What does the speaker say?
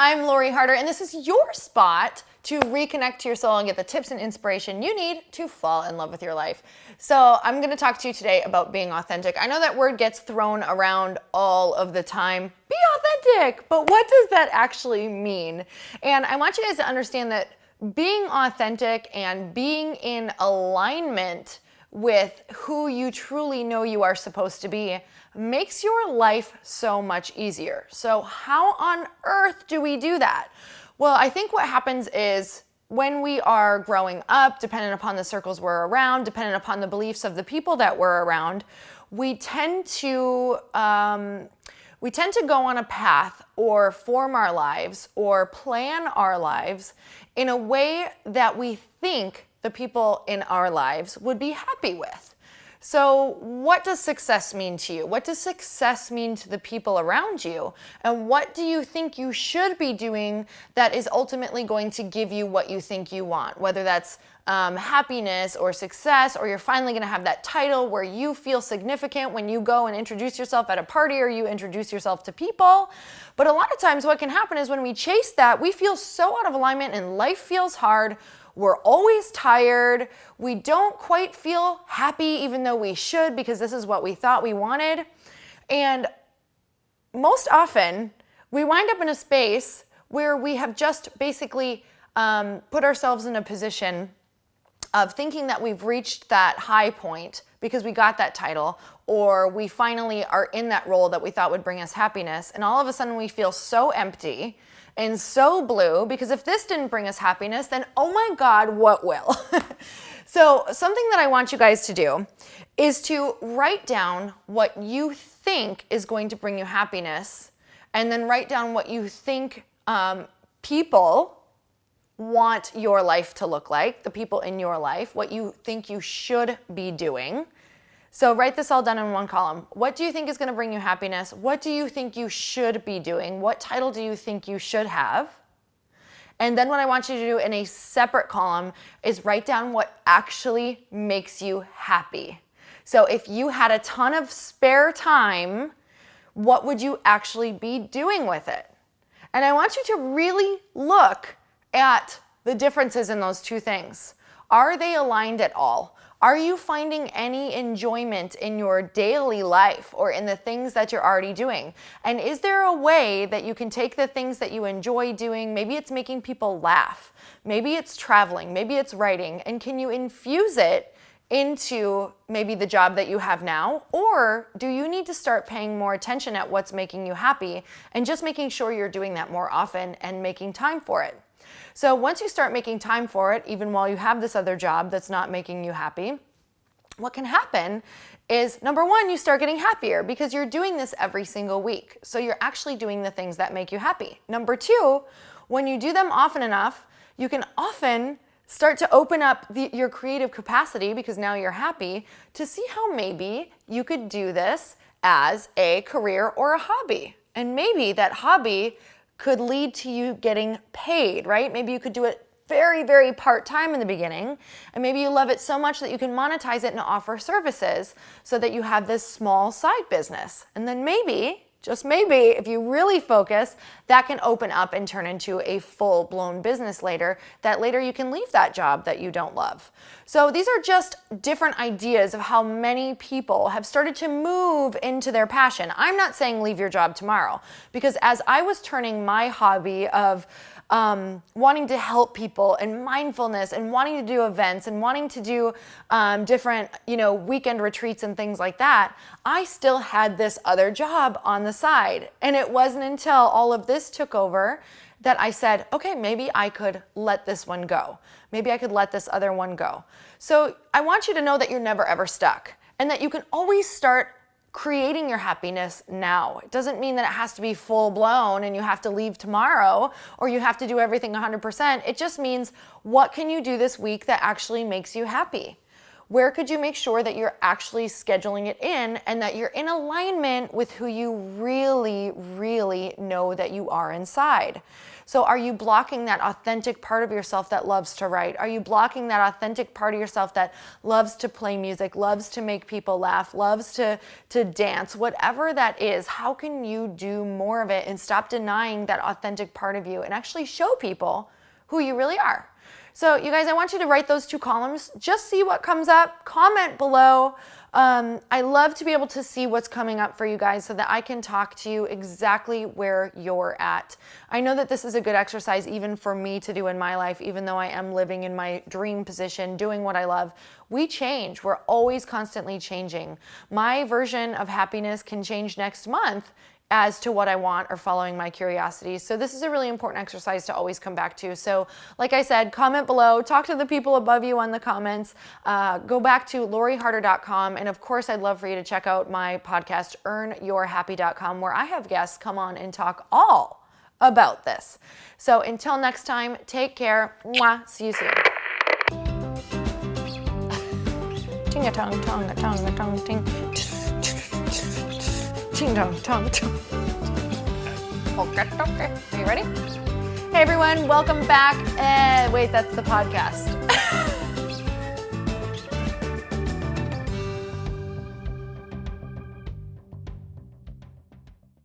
I'm Lori Harder, and this is your spot to reconnect to your soul and get the tips and inspiration you need to fall in love with your life. So I'm going to talk to you today about being authentic. I know that word gets thrown around all of the time. Be authentic, but what does that actually mean? And I want you guys to understand that being authentic and being in alignment with who you truly know you are supposed to be makes your life so much easier. So how on earth do we do that? Well, I think what happens is when we are growing up, depending upon the circles we're around, depending upon the beliefs of the people that we're around, we tend to go on a path or form our lives or plan our lives in a way that we think the people in our lives would be happy with. So what does success mean to you? What does success mean to the people around you? And what do you think you should be doing that is ultimately going to give you what you think you want? Whether that's happiness or success, or you're finally going to have that title where you feel significant when you go and introduce yourself at a party or you introduce yourself to people. But a lot of times what can happen is when we chase that, we feel so out of alignment and life feels hard. We're always tired. We don't quite feel happy even though we should, because this is what we thought we wanted. And most often we wind up in a space where we have just basically put ourselves in a position of thinking that we've reached that high point because we got that title, or we finally are in that role that we thought would bring us happiness. And all of a sudden we feel so empty and so blue, because if this didn't bring us happiness, then oh my God, what will? So something that I want you guys to do is to write down what you think is going to bring you happiness, and then write down what you think people want your life to look like, the people in your life, what you think you should be doing. So write this all down in one column. What do you think is going to bring you happiness? What do you think you should be doing? What title do you think you should have? And then what I want you to do in a separate column is write down what actually makes you happy. So if you had a ton of spare time, what would you actually be doing with it? And I want you to really look at the differences in those two things. Are they aligned at all? Are you finding any enjoyment in your daily life or in the things that you're already doing? And is there a way that you can take the things that you enjoy doing, maybe it's making people laugh, maybe it's traveling, maybe it's writing, and can you infuse it into maybe the job that you have now? Or do you need to start paying more attention at what's making you happy and just making sure you're doing that more often and making time for it? So once you start making time for it, even while you have this other job that's not making you happy, what can happen is, number one, you start getting happier because you're doing this every single week. So you're actually doing the things that make you happy. Number two, when you do them often enough, you can often start to open up your creative capacity, because now you're happy, to see how maybe you could do this as a career or a hobby. And maybe that hobby could lead to you getting paid, right? Maybe you could do it very, very part-time in the beginning, and maybe you love it so much that you can monetize it and offer services so that you have this small side business. And then maybe, just maybe, if you really focus, that can open up and turn into a full-blown business later, that later you can leave that job that you don't love. So these are just different ideas of how many people have started to move into their passion. I'm not saying leave your job tomorrow, because as I was turning my hobby of wanting to help people and mindfulness and wanting to do events and wanting to do different, weekend retreats and things like that, I still had this other job on the side. And it wasn't until all of this took over that I said, okay, maybe I could let this one go. Maybe I could let this other one go. So I want you to know that you're never ever stuck, and that you can always start creating your happiness now. It doesn't mean that it has to be full blown and you have to leave tomorrow or you have to do everything 100%. It just means, what can you do this week that actually makes you happy? Where could you make sure that you're actually scheduling it in and that you're in alignment with who you really, really know that you are inside? So are you blocking that authentic part of yourself that loves to write? Are you blocking that authentic part of yourself that loves to play music, loves to make people laugh, loves to dance? Whatever that is, how can you do more of it and stop denying that authentic part of you and actually show people who you really are? So you guys, I want you to write those 2 columns. Just see what comes up. Comment below. I love to be able to see what's coming up for you guys so that I can talk to you exactly where you're at. I know that this is a good exercise even for me to do in my life, even though I am living in my dream position, doing what I love. We change. We're always constantly changing. My version of happiness can change next month as to what I want or following my curiosity. So this is a really important exercise to always come back to. So like I said, comment below, talk to the people above you on the comments, go back to loriharder.com. And of course, I'd love for you to check out my podcast, earnyourhappy.com, where I have guests come on and talk all about this. So until next time, take care. Mwah. See you soon. Ting-a-tong, tong-a-tong, tong, ting. Ting tong tong tong. Okay. Are you ready? Hey everyone, welcome back. Wait, that's the podcast.